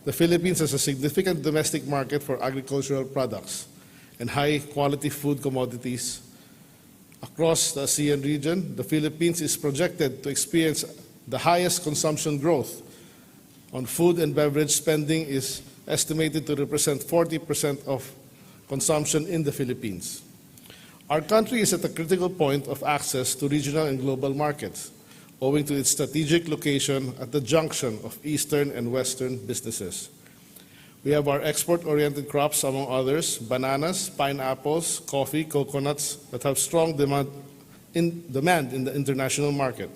The Philippines has a significant domestic market for agricultural products and high-quality food commodities. Across the ASEAN region, the Philippines is projected to experience the highest consumption growth. On food and beverage, spending is estimated to represent 40% of consumption in the Philippines. Our country is at a critical point of access to regional and global markets, owing to its strategic location at the junction of Eastern and Western businesses. We have our export-oriented crops, among others, bananas, pineapples, coffee, coconuts, that have strong demand in the international market.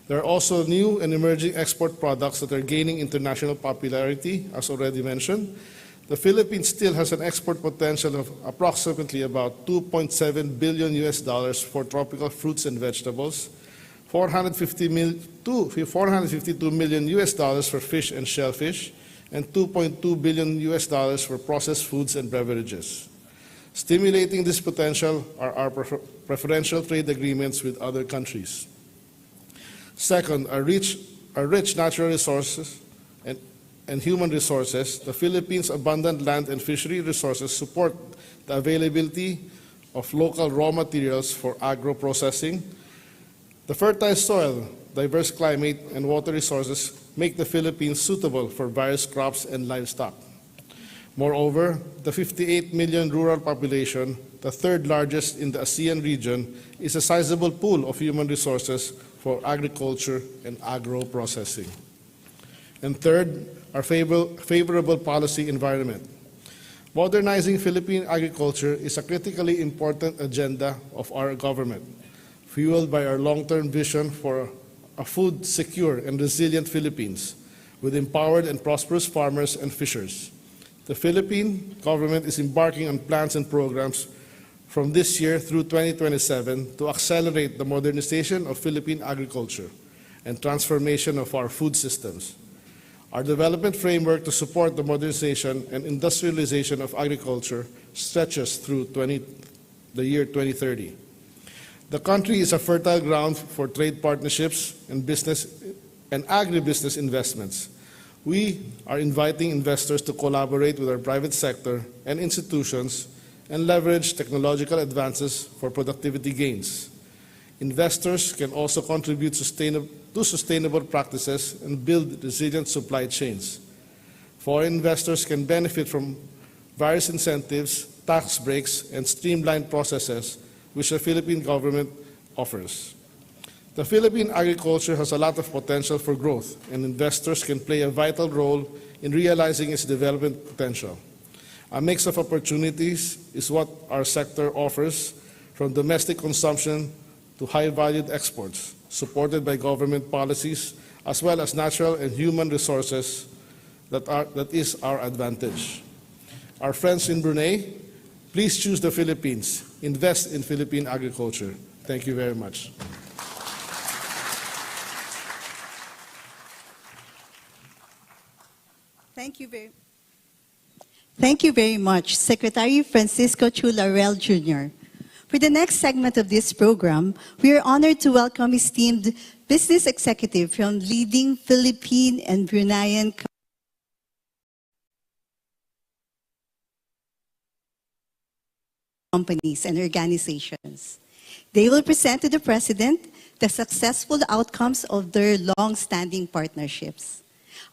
There are also new and emerging export products that are gaining international popularity, as already mentioned. The Philippines still has an export potential of approximately about $2.7 billion for tropical fruits and vegetables, $452 million for fish and shellfish, and $2.2 billion for processed foods and beverages. Stimulating this potential are our preferential trade agreements with other countries. Second, our rich natural resources and human resources. The Philippines' abundant land and fishery resources support the availability of local raw materials for agro-processing. The fertile soil, diverse climate, and water resources make the Philippines suitable for various crops and livestock. Moreover, the 58 million rural population, the third largest in the ASEAN region, is a sizable pool of human resources for agriculture and agro-processing. And third, our favorable policy environment. Modernizing Philippine agriculture is a critically important agenda of our government, fueled by our long-term vision for a food-secure and resilient Philippines with empowered and prosperous farmers and fishers. The Philippine government is embarking on plans and programs from this year through 2027 to accelerate the modernization of Philippine agriculture and transformation of our food systems. Our development framework to support the modernization and industrialization of agriculture stretches through the year 2030. The country is a fertile ground for trade partnerships and business and agribusiness investments. We are inviting investors to collaborate with our private sector and institutions and leverage technological advances for productivity gains. Investors can also contribute to sustainable practices and build resilient supply chains. Foreign investors can benefit from various incentives, tax breaks, and streamlined processes which the Philippine government offers. The Philippine agriculture has a lot of potential for growth, and investors can play a vital role in realizing its development potential. A mix of opportunities is what our sector offers, from domestic consumption to high-valued exports, supported by government policies, as well as natural and human resources that is our advantage. Our friends in Brunei, please choose the Philippines. Invest in Philippine agriculture. Thank you very much. Thank you very much, Secretary Francisco Chu Laurel Jr. For the next segment of this program, we are honored to welcome esteemed business executive from leading Philippine and Bruneian companies and organizations. They will present to the President the successful outcomes of their long-standing partnerships.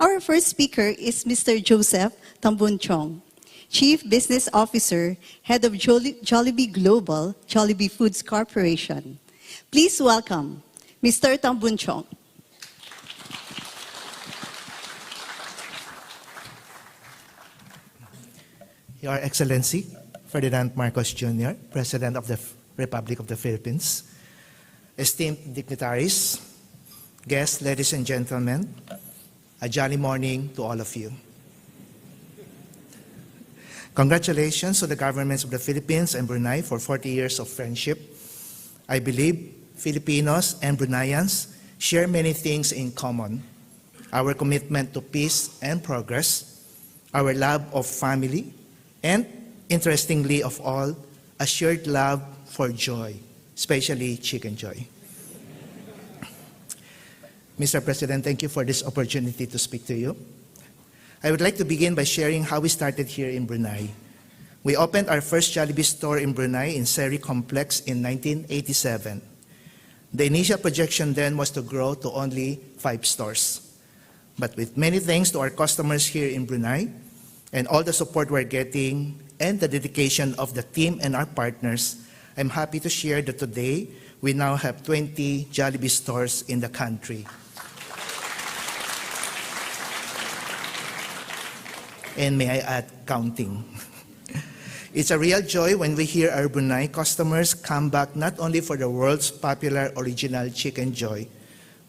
Our first speaker is Mr. Joseph Tambunchong, Chief Business Officer, Head of Jollibee Global, Jollibee Foods Corporation. Please welcome Mr. Tambunchong. Your Excellency, Ferdinand Marcos Jr., President of the Republic of the Philippines, esteemed dignitaries, guests, ladies and gentlemen, a jolly morning to all of you. Congratulations to the governments of the Philippines and Brunei for 40 years of friendship. I believe Filipinos and Bruneians share many things in common: our commitment to peace and progress, our love of family, and, interestingly of all, a shared love for joy, especially chicken joy. Mr. President, thank you for this opportunity to speak to you. I would like to begin by sharing how we started here in Brunei. We opened our first Jollibee store in Brunei in Seri Complex in 1987. The initial projection then was to grow to only 5 stores. But with many thanks to our customers here in Brunei and all the support we're getting and the dedication of the team and our partners, I'm happy to share that today we now have 20 Jollibee stores in the country. And may I add, counting. It's a real joy when we hear our Brunei customers come back not only for the world's popular original Chicken Joy,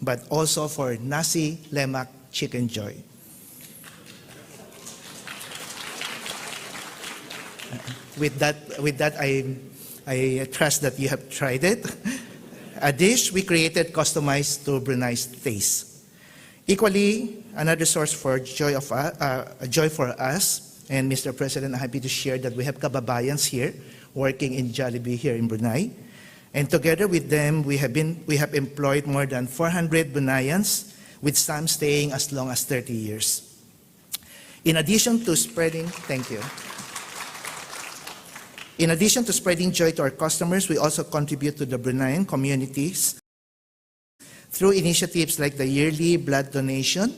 but also for Nasi Lemak Chicken Joy. With that, I trust that you have tried it. A dish we created customized to Brunei's taste. Equally, another source for joy for us. And Mr. President, I'm happy to share that we have kababayans here working in Jollibee here in Brunei. And together with them, we have employed more than 400 Bruneians, with some staying as long as 30 years. In addition to spreading joy to our customers, we also contribute to the Bruneian communities through initiatives like the yearly blood donation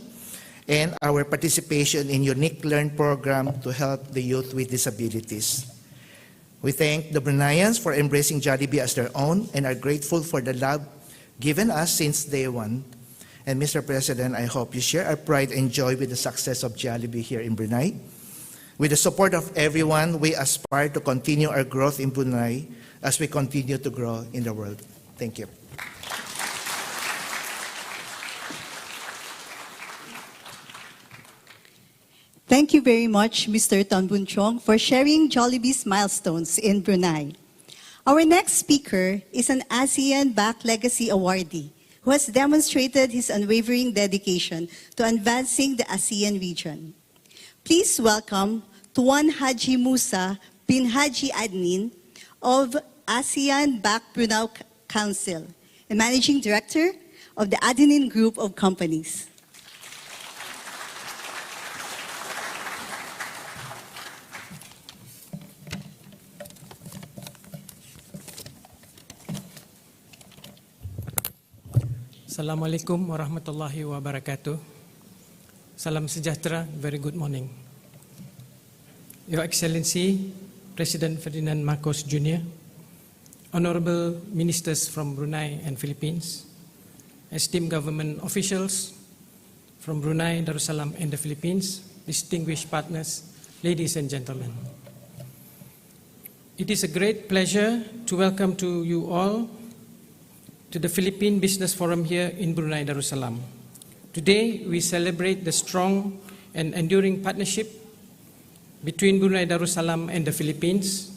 and our participation in Unique Learn program to help the youth with disabilities. We thank the Bruneians for embracing Jollibee as their own and are grateful for the love given us since day one. And Mr. President, I hope you share our pride and joy with the success of Jollibee here in Brunei. With the support of everyone, we aspire to continue our growth in Brunei as we continue to grow in the world. Thank you. Thank you very much, Mr. Tan Boon Chong, for sharing Jollibee's milestones in Brunei. Our next speaker is an ASEAN-backed legacy awardee who has demonstrated his unwavering dedication to advancing the ASEAN region. Please welcome Tuan Haji Musa bin Haji Adnin of ASEAN-backed Brunei Council and Managing Director of the Adnin Group of Companies. Assalamualaikum warahmatullahi wabarakatuh. Salam sejahtera, very good morning. Your Excellency, President Ferdinand Marcos Jr., Honorable Ministers from Brunei and Philippines, esteemed government officials from Brunei Darussalam and the Philippines, distinguished partners, ladies and gentlemen. It is a great pleasure to welcome to you all to the Philippine Business Forum here in Brunei Darussalam. Today, we celebrate the strong and enduring partnership between Brunei Darussalam and the Philippines,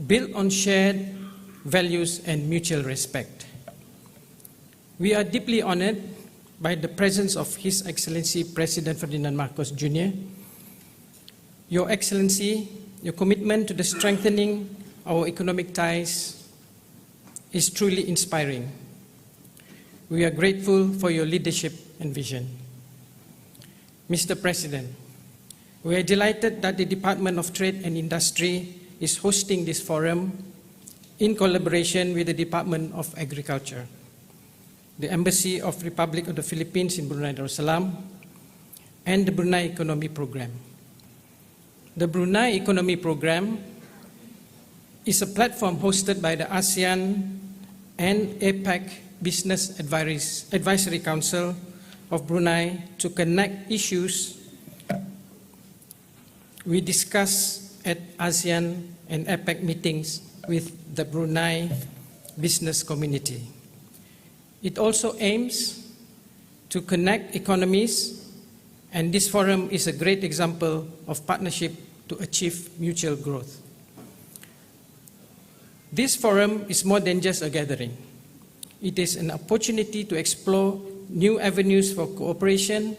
built on shared values and mutual respect. We are deeply honored by the presence of His Excellency President Ferdinand Marcos Jr. Your Excellency, your commitment to the strengthening our economic ties is truly inspiring. We are grateful for your leadership and vision. Mr. President, we are delighted that the Department of Trade and Industry is hosting this forum in collaboration with the Department of Agriculture, the Embassy of Republic of the Philippines in Brunei Darussalam, and the Brunei Economy Program. The Brunei Economy Program is a platform hosted by the ASEAN and APEC Business Advisory Council of Brunei to connect issues we discuss at ASEAN and APEC meetings with the Brunei business community. It also aims to connect economies, and this forum is a great example of partnership to achieve mutual growth. This forum is more than just a gathering. It is an opportunity to explore new avenues for cooperation,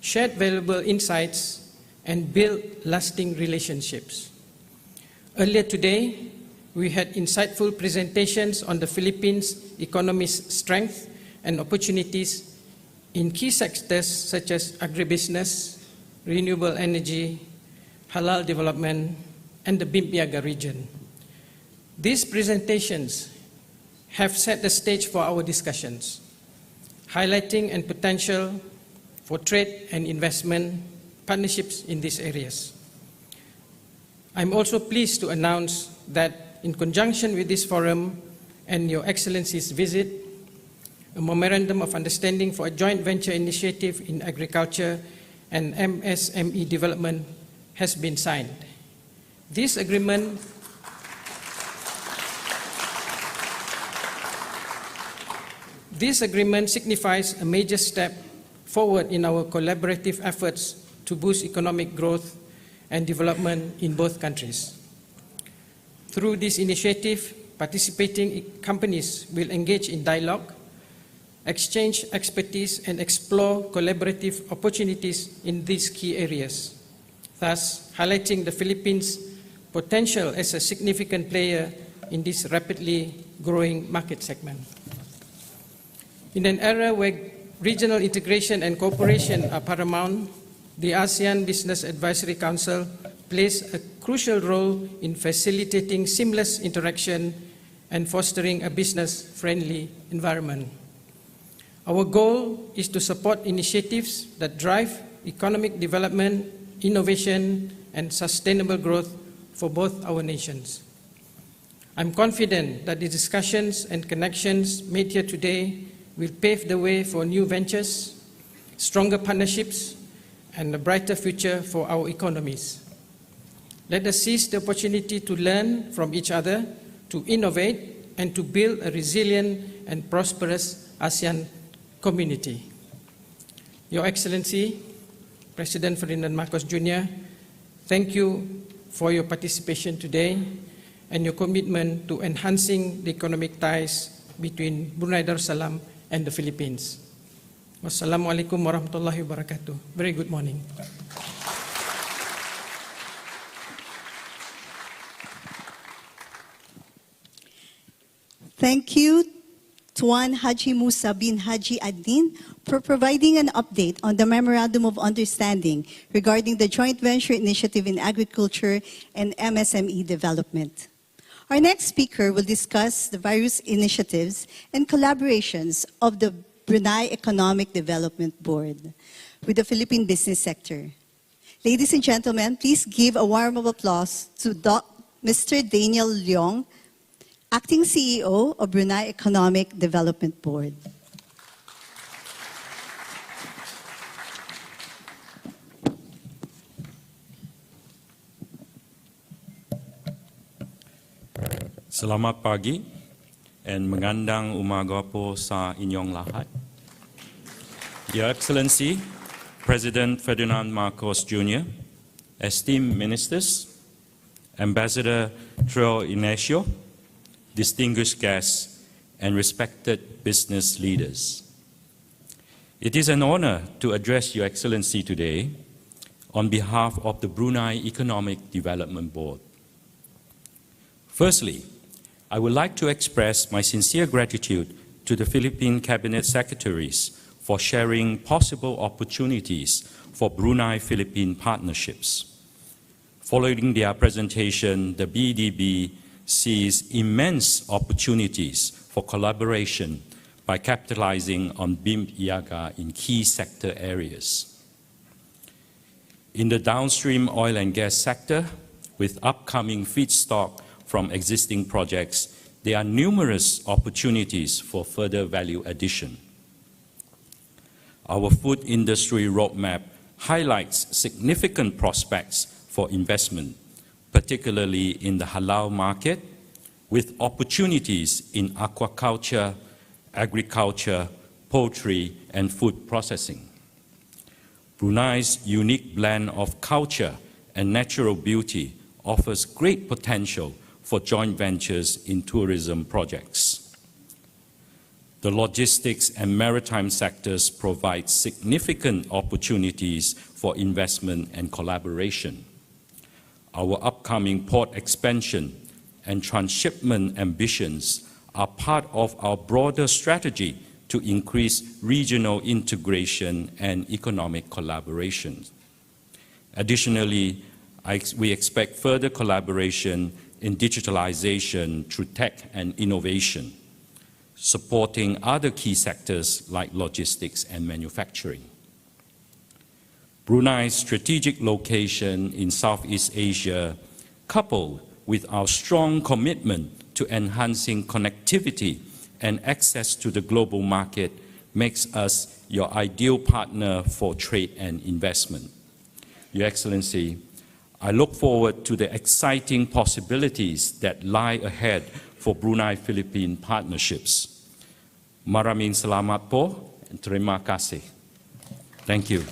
share valuable insights, and build lasting relationships. Earlier today, we had insightful presentations on the Philippines' economy's strength and opportunities in key sectors such as agribusiness, renewable energy, halal development, and the Bimpiaga region. These presentations have set the stage for our discussions, highlighting and potential for trade and investment partnerships in these areas. I'm also pleased to announce that in conjunction with this forum and Your Excellency's visit, a Memorandum of Understanding for a joint venture initiative in agriculture and MSME development has been signed. This agreement signifies a major step forward in our collaborative efforts to boost economic growth and development in both countries. Through this initiative, participating companies will engage in dialogue, exchange expertise, and explore collaborative opportunities in these key areas, thus highlighting the Philippines' potential as a significant player in this rapidly growing market segment. In an era where regional integration and cooperation are paramount, the ASEAN Business Advisory Council plays a crucial role in facilitating seamless interaction and fostering a business-friendly environment. Our goal is to support initiatives that drive economic development, innovation, and sustainable growth for both our nations. I'm confident that the discussions and connections made here today will pave the way for new ventures, stronger partnerships, and a brighter future for our economies. Let us seize the opportunity to learn from each other, to innovate, and to build a resilient and prosperous ASEAN community. Your Excellency, President Ferdinand Marcos Jr., thank you for your participation today and your commitment to enhancing the economic ties between Brunei Darussalam and the Philippines. Wassalamualaikum warahmatullahi wabarakatuh. Very good morning. Thank you, Tuan Haji Musa bin Haji Adnin, for providing an update on the Memorandum of Understanding regarding the joint venture initiative in agriculture and MSME development. Our next speaker will discuss the various initiatives and collaborations of the Brunei Economic Development Board with the Philippine business sector. Ladies and gentlemen, please give a warm of applause to Mr. Daniel Leong, Acting CEO of Brunei Economic Development Board. Selamat pagi and magandang umaga po sa inyong lahat. Your Excellency, President Ferdinand Marcos Jr., esteemed ministers, Ambassador Trio Ignacio, distinguished guests, and respected business leaders. It is an honor to address Your Excellency today on behalf of the Brunei Economic Development Board. Firstly, I would like to express my sincere gratitude to the Philippine Cabinet Secretaries for sharing possible opportunities for Brunei-Philippine partnerships. Following their presentation, the BDB sees immense opportunities for collaboration by capitalizing on Bimpiaga in key sector areas. In the downstream oil and gas sector, with upcoming feedstock from existing projects, there are numerous opportunities for further value addition. Our food industry roadmap highlights significant prospects for investment, particularly in the halal market, with opportunities in aquaculture, agriculture, poultry, and food processing. Brunei's unique blend of culture and natural beauty offers great potential for joint ventures in tourism projects. The logistics and maritime sectors provide significant opportunities for investment and collaboration. Our upcoming port expansion and transshipment ambitions are part of our broader strategy to increase regional integration and economic collaboration. Additionally, we expect further collaboration in digitalization through tech and innovation, supporting other key sectors like logistics and manufacturing. Brunei's strategic location in Southeast Asia, coupled with our strong commitment to enhancing connectivity and access to the global market, makes us your ideal partner for trade and investment. Your Excellency, I look forward to the exciting possibilities that lie ahead for Brunei-Philippine partnerships. Maraming salamat po and terima kasih. Thank you.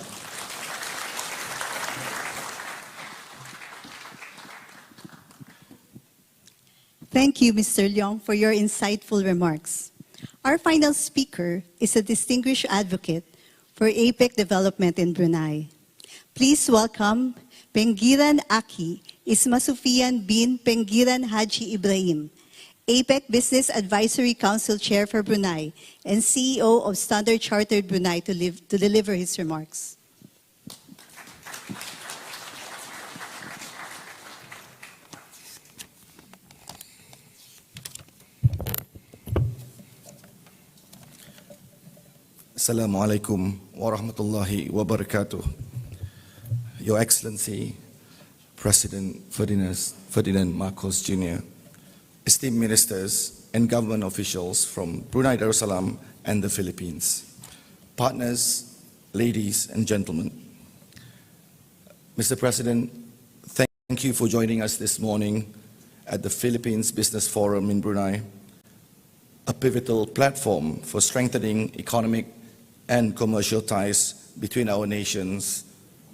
Thank you, Mr. Leong, for your insightful remarks. Our final speaker is a distinguished advocate for APEC development in Brunei. Please welcome Pengiran Aki Isma Sufian bin Pengiran Haji Ibrahim, APEC Business Advisory Council Chair for Brunei and CEO of Standard Chartered Brunei to deliver his remarks. Assalamu alaikum wa rahmatullahi wa barakatuh. Your Excellency, President Ferdinand Marcos Jr., esteemed ministers and government officials from Brunei Darussalam and the Philippines, partners, ladies and gentlemen. Mr. President, thank you for joining us this morning at the Philippines Business Forum in Brunei, a pivotal platform for strengthening economic and commercial ties between our nations,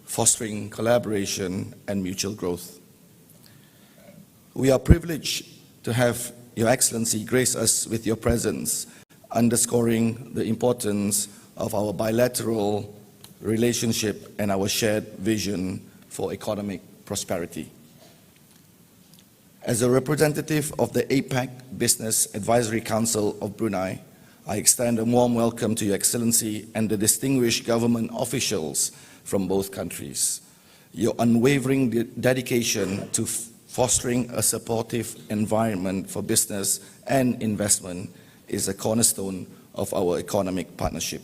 fostering collaboration and mutual growth. We are privileged to have Your Excellency grace us with your presence, underscoring the importance of our bilateral relationship and our shared vision for economic prosperity. As a representative of the APEC Business Advisory Council of Brunei, I extend a warm welcome to Your Excellency and the distinguished government officials from both countries. Your unwavering dedication to fostering a supportive environment for business and investment is a cornerstone of our economic partnership.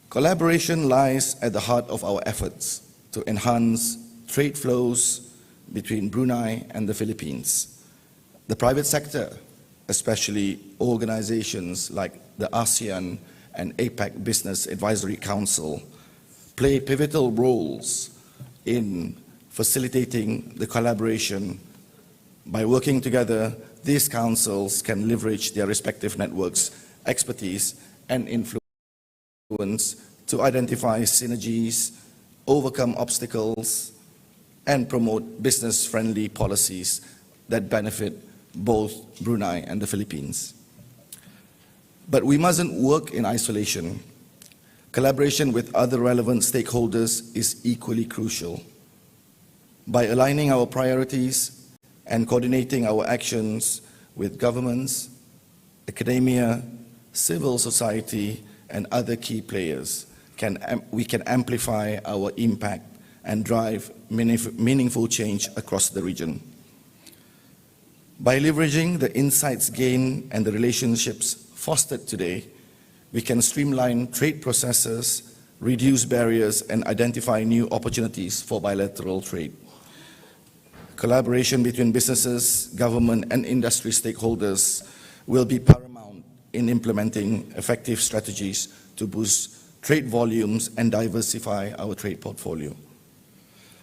Collaboration lies at the heart of our efforts to enhance trade flows between Brunei and the Philippines. The private sector, especially organizations like the ASEAN and APEC Business Advisory Council, play pivotal roles in facilitating the collaboration. By working together, these councils can leverage their respective networks, expertise, and influence to identify synergies, overcome obstacles, and promote business-friendly policies that benefit both Brunei and the Philippines. But we mustn't work in isolation. Collaboration with other relevant stakeholders is equally crucial. By aligning our priorities and coordinating our actions with governments, academia, civil society, and other key players, we can amplify our impact and drive meaningful change across the region. By leveraging the insights gained and the relationships fostered today, we can streamline trade processes, reduce barriers, and identify new opportunities for bilateral trade. Collaboration between businesses, government, and industry stakeholders will be paramount in implementing effective strategies to boost trade volumes and diversify our trade portfolio.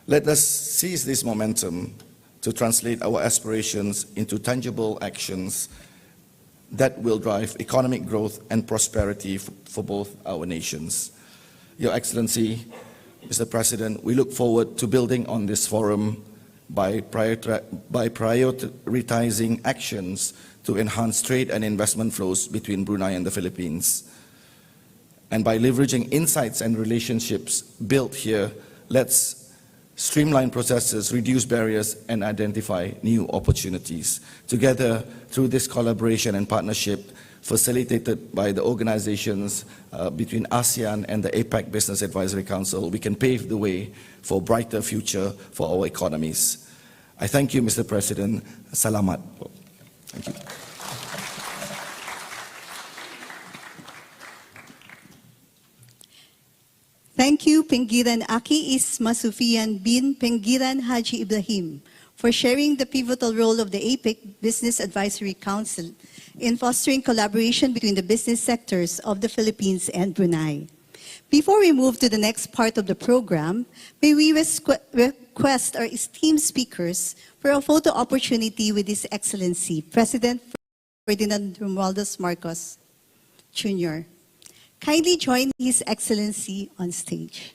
Let us seize this momentum to translate our aspirations into tangible actions that will drive economic growth and prosperity for both our nations. Your Excellency, Mr. President, we look forward to building on this forum by prioritizing actions to enhance trade and investment flows between Brunei and the Philippines. And by leveraging insights and relationships built here, let's streamline processes, reduce barriers, and identify new opportunities. Together, through this collaboration and partnership, facilitated by the organizations between ASEAN and the APEC Business Advisory Council, we can pave the way for a brighter future for our economies. I thank you, Mr. President. Salamat. Thank you. Thank you, Pengiran Aki Isma Sufian bin Pengiran Haji Ibrahim, for sharing the pivotal role of the APEC Business Advisory Council in fostering collaboration between the business sectors of the Philippines and Brunei. Before we move to the next part of the program, may we request our esteemed speakers for a photo opportunity with His Excellency, President Ferdinand Marcos Jr. Kindly join His Excellency on stage.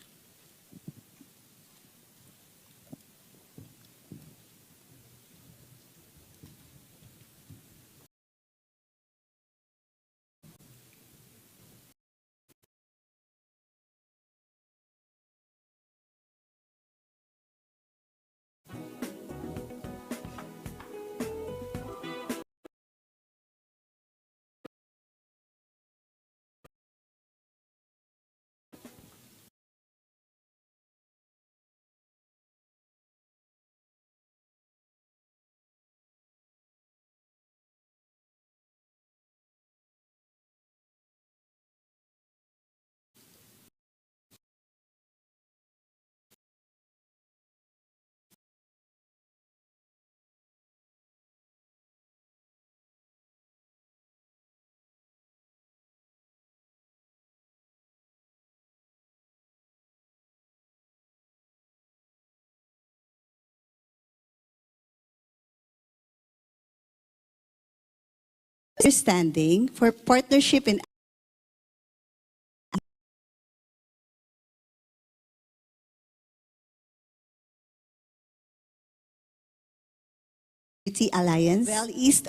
Understanding for partnership in Alliance, Well East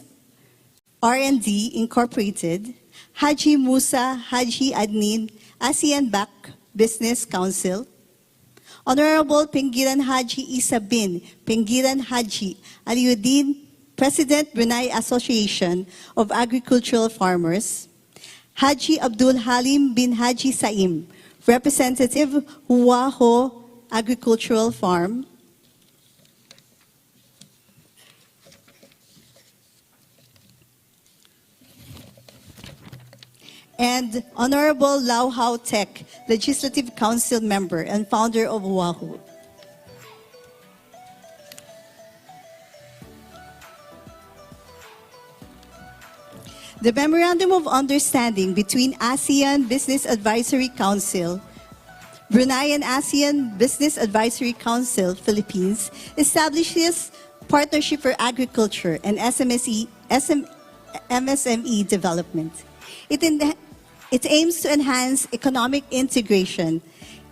R&D Incorporated, Haji Musa Haji Adnin, ASEAN-Bac Business Council, Honorable Pengiran Haji Isa bin Pengiran Haji Aliuddin, President Brunei Association of Agricultural Farmers, Haji Abdul Halim bin Haji Saim, Representative Huaho Agricultural Farm, and Honorable Lau Hao Tek, Legislative Council Member and founder of Huaho. The Memorandum of Understanding between ASEAN Business Advisory Council, Brunei and ASEAN Business Advisory Council, Philippines, establishes partnership for agriculture and MSME development. It aims to enhance economic integration,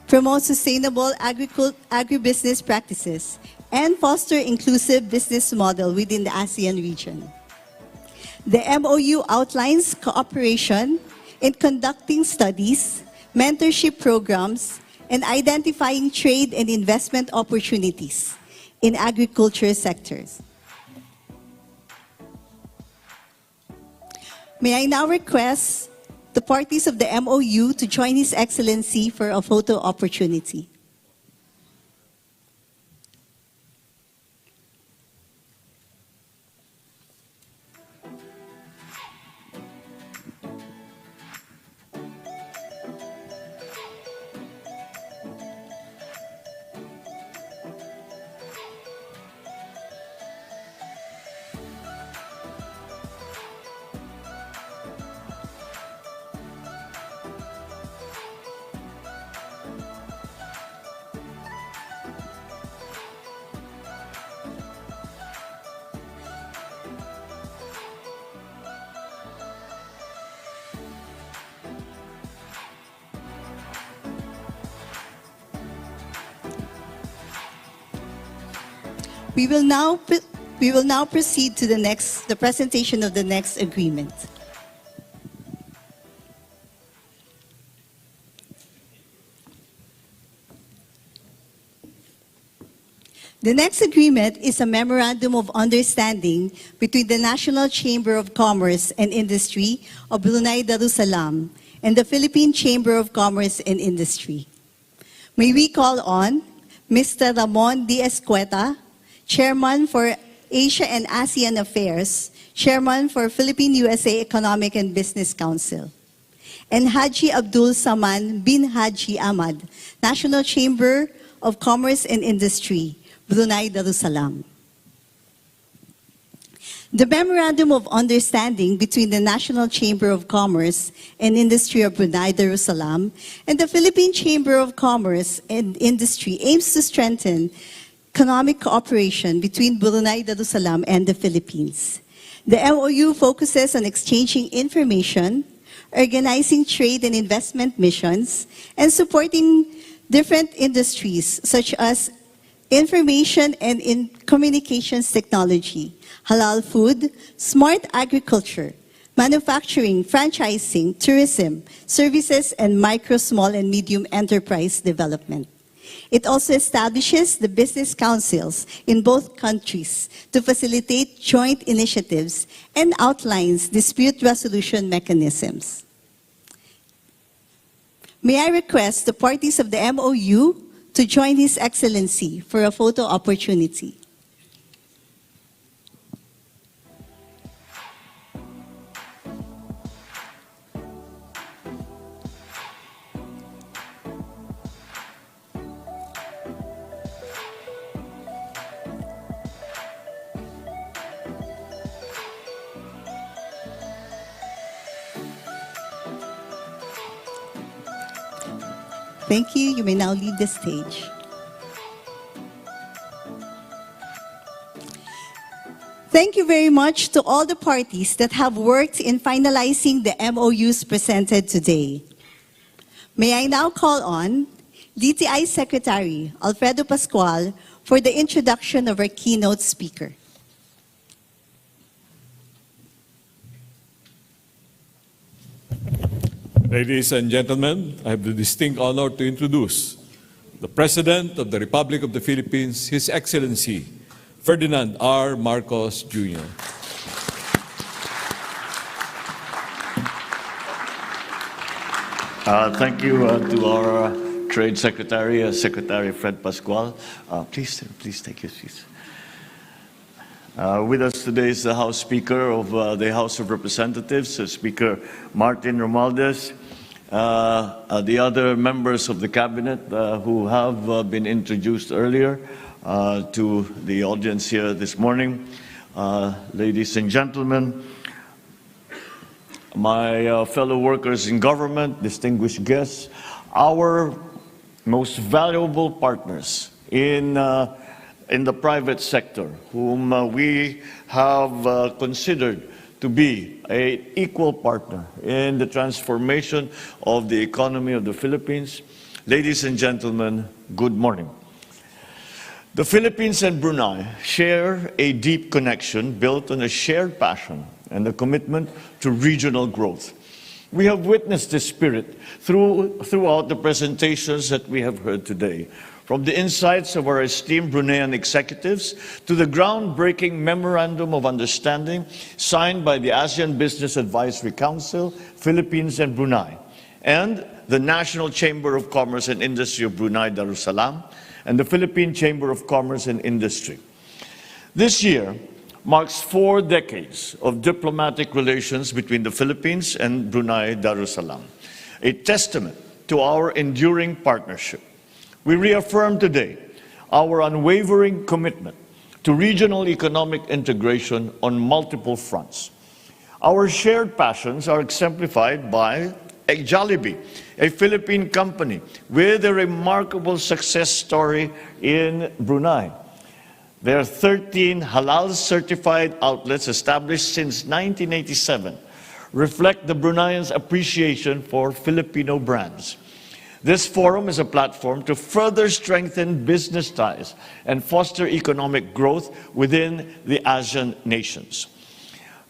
promote sustainable agribusiness practices, and foster inclusive business model within the ASEAN region. The MOU outlines cooperation in conducting studies, mentorship programs, and identifying trade and investment opportunities in agriculture sectors. May I now request the parties of the MOU to join His Excellency for a photo opportunity. We will now proceed to the presentation of the next agreement. The next agreement is a Memorandum of Understanding between the National Chamber of Commerce and Industry of Brunei Darussalam and the Philippine Chamber of Commerce and Industry. May we call on Mr. Ramon D. Escueta, Chairman for Asia and ASEAN Affairs, Chairman for Philippine-USA Economic and Business Council, and Haji Abdul Saman bin Haji Ahmad, National Chamber of Commerce and Industry, Brunei Darussalam. The Memorandum of Understanding between the National Chamber of Commerce and Industry of Brunei Darussalam and the Philippine Chamber of Commerce and Industry aims to strengthen economic cooperation between Brunei Darussalam and the Philippines. The MOU focuses on exchanging information, organizing trade and investment missions, and supporting different industries such as information and communications technology, halal food, smart agriculture, manufacturing, franchising, tourism, services, and micro, small, and medium enterprise development. It also establishes the business councils in both countries to facilitate joint initiatives and outlines dispute resolution mechanisms. May I request the parties of the MOU to join His Excellency for a photo opportunity. Thank you. You may now leave the stage. Thank you very much to all the parties that have worked in finalizing the MOUs presented today. May I now call on DTI Secretary Alfredo Pascual for the introduction of our keynote speaker. Ladies and gentlemen, I have the distinct honor to introduce the President of the Republic of the Philippines, His Excellency Ferdinand R. Marcos Jr. Thank you to our Trade Secretary, Secretary Fred Pascual. Please take your seats. With us today is the House Speaker of the House of Representatives, Speaker Martin Romualdez, the other members of the Cabinet who have been introduced earlier to the audience here this morning, ladies and gentlemen, my fellow workers in government, distinguished guests, our most valuable partners in the private sector, whom we have considered to be an equal partner in the transformation of the economy of the Philippines. Ladies and gentlemen, good morning. The Philippines and Brunei share a deep connection built on a shared passion and a commitment to regional growth. We have witnessed this spirit throughout the presentations that we have heard today, from the insights of our esteemed Bruneian executives to the groundbreaking Memorandum of Understanding signed by the ASEAN Business Advisory Council, Philippines and Brunei, and the National Chamber of Commerce and Industry of Brunei Darussalam, and the Philippine Chamber of Commerce and Industry. This year marks 4 decades of diplomatic relations between the Philippines and Brunei Darussalam, a testament to our enduring partnership. We reaffirm today our unwavering commitment to regional economic integration on multiple fronts. Our shared passions are exemplified by Jollibee, a Philippine company with a remarkable success story in Brunei. There are 13 halal-certified outlets established since 1987, reflect the Bruneians' appreciation for Filipino brands. This forum is a platform to further strengthen business ties and foster economic growth within the ASEAN nations.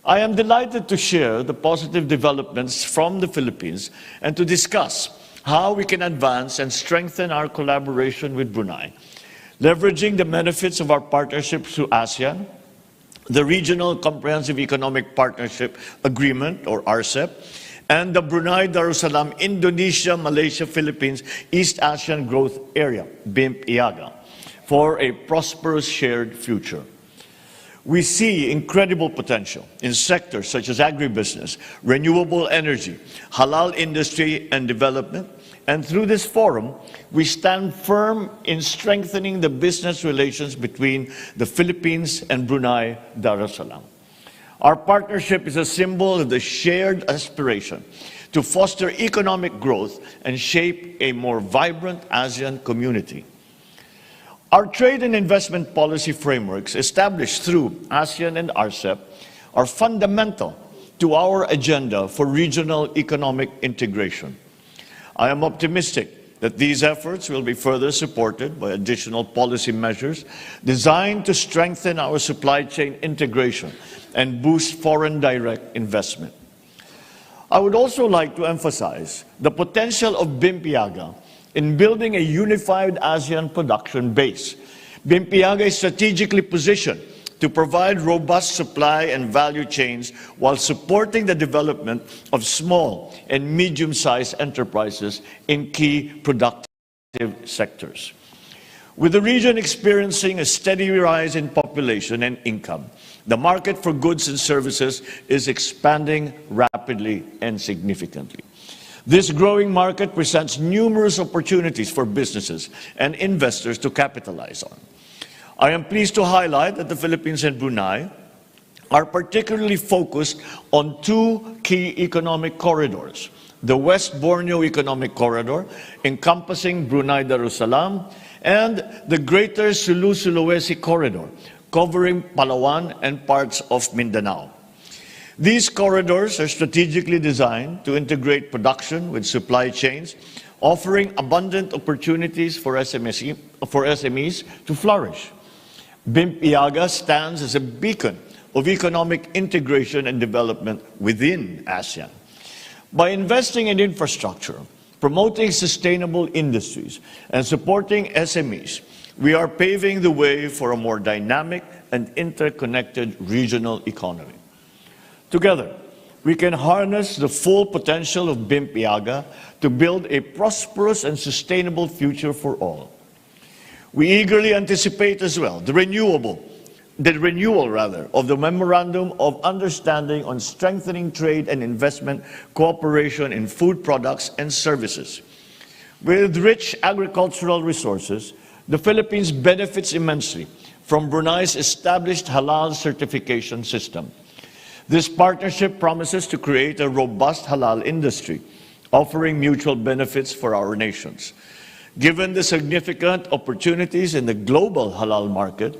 I am delighted to share the positive developments from the Philippines and to discuss how we can advance and strengthen our collaboration with Brunei. leveraging the benefits of our partnership through ASEAN, the Regional Comprehensive Economic Partnership Agreement, or RCEP, and the Brunei Darussalam Indonesia, Malaysia, Philippines East Asian Growth Area, BIMP-IAGA, for a prosperous shared future. We see incredible potential in sectors such as agribusiness, renewable energy, halal industry and development, and through this forum, we stand firm in strengthening the business relations between the Philippines and Brunei Darussalam. Our partnership is a symbol of the shared aspiration to foster economic growth and shape a more vibrant ASEAN community. Our trade and investment policy frameworks established through ASEAN and RCEP are fundamental to our agenda for regional economic integration. I am optimistic that these efforts will be further supported by additional policy measures designed to strengthen our supply chain integration and boost foreign direct investment. I would also like to emphasize the potential of BIMP-IAGA in building a unified ASEAN production base. BIMP-IAGA is strategically positioned to provide robust supply and value chains while supporting the development of small and medium-sized enterprises in key productive sectors. With the region experiencing a steady rise in population and income, the market for goods and services is expanding rapidly and significantly. This growing market presents numerous opportunities for businesses and investors to capitalize on. I am pleased to highlight that the Philippines and Brunei are particularly focused on two key economic corridors: the West Borneo Economic Corridor, encompassing Brunei Darussalam, and the Greater Sulu-Sulawesi Corridor, covering Palawan and parts of Mindanao. These corridors are strategically designed to integrate production with supply chains, offering abundant opportunities for SMEs to flourish. BIMP-IAGA stands as a beacon of economic integration and development within ASEAN. By investing in infrastructure, promoting sustainable industries, and supporting SMEs, we are paving the way for a more dynamic and interconnected regional economy. Together, we can harness the full potential of BIMP-IAGA to build a prosperous and sustainable future for all. We eagerly anticipate as well the renewal of the Memorandum of Understanding on Strengthening Trade and Investment Cooperation in Food Products and Services. With rich agricultural resources, the Philippines benefits immensely from Brunei's established halal certification system. This partnership promises to create a robust halal industry, offering mutual benefits for our nations. Given the significant opportunities in the global halal market,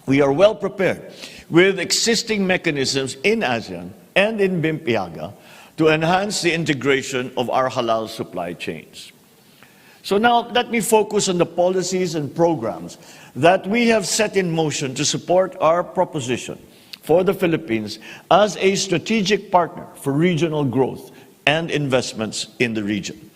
we are well prepared with existing mechanisms in ASEAN and in BIMP-IAGA to enhance the integration of our halal supply chains. So now let me focus on the policies and programs that we have set in motion to support our proposition for the Philippines as a strategic partner for regional growth and investments in the region.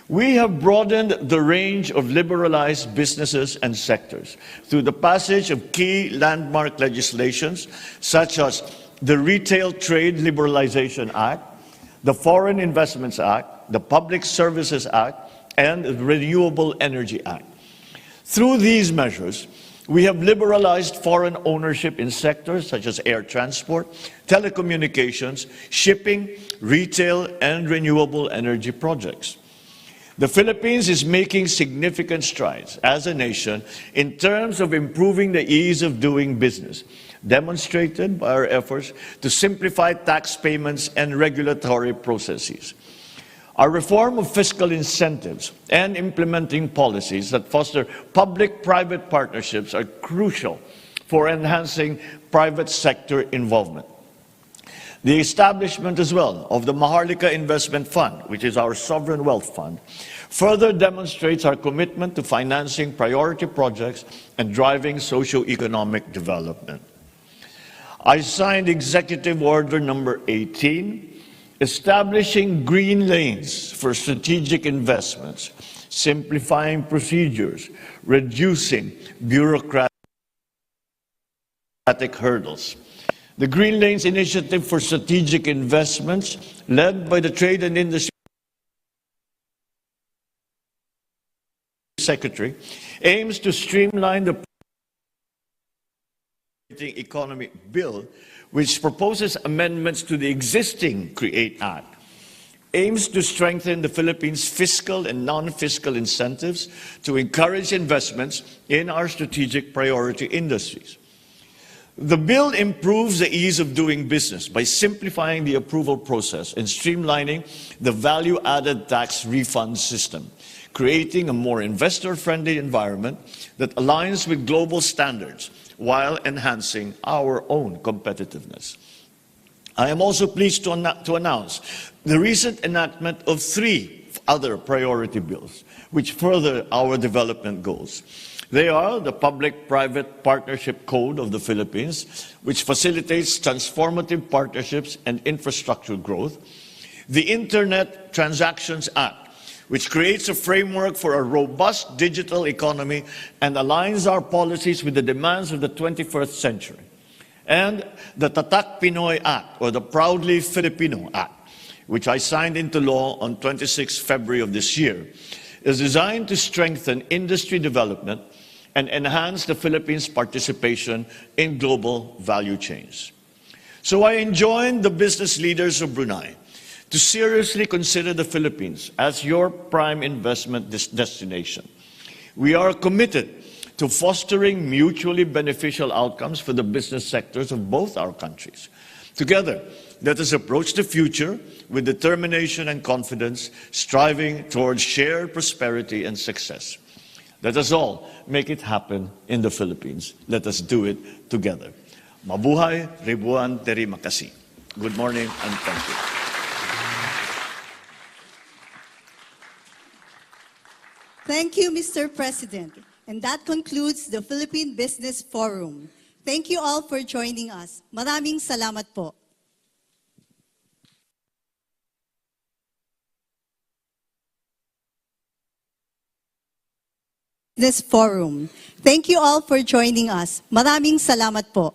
We have broadened the range of liberalized businesses and sectors through the passage of key landmark legislations such as the Retail Trade Liberalization Act, the Foreign Investments Act, the Public Services Act, and the Renewable Energy Act. Through these measures, we have liberalized foreign ownership in sectors such as air transport, telecommunications, shipping, retail, and renewable energy projects. The Philippines is making significant strides as a nation in terms of improving the ease of doing business, demonstrated by our efforts to simplify tax payments and regulatory processes. Our reform of fiscal incentives and implementing policies that foster public-private partnerships are crucial for enhancing private sector involvement. The establishment as well of the Maharlika Investment Fund, which is our sovereign wealth fund, further demonstrates our commitment to financing priority projects and driving socio-economic development. I signed Executive Order number 18, establishing green lanes for strategic investments simplifying procedures, reducing bureaucratic hurdles. The Green Lanes Initiative for Strategic Investments, led by the Trade and Industry Secretary, aims to streamline the Economy Bill, which proposes amendments to the existing CREATE Act, aims to strengthen the Philippines' fiscal and non-fiscal incentives to encourage investments in our strategic priority industries. The bill improves the ease of doing business by simplifying the approval process and streamlining the value-added tax refund system, creating a more investor-friendly environment that aligns with global standards while enhancing our own competitiveness. I am also pleased to announce the recent enactment of 3 other priority bills, which further our development goals. They are the Public-Private Partnership Code of the Philippines, which facilitates transformative partnerships and infrastructure growth, the Internet Transactions Act, which creates a framework for a robust digital economy and aligns our policies with the demands of the 21st century, and the Tatak Pinoy Act, or the Proudly Filipino Act, which I signed into law on 26 February of this year, is designed to strengthen industry development and enhance the Philippines' participation in global value chains. So I enjoin the business leaders of Brunei to seriously consider the Philippines as your prime investment destination. We are committed to fostering mutually beneficial outcomes for the business sectors of both our countries. Together, let us approach the future with determination and confidence, striving towards shared prosperity and success. Let us all make it happen in the Philippines. Let us do it together. Mabuhay, Ribuan, Terima Kasih. Good morning and thank you. Thank you, Mr. President. And that concludes the Philippine Business Forum. Thank you all for joining us. Maraming salamat po. Business Forum. Thank you all for joining us. Maraming salamat po.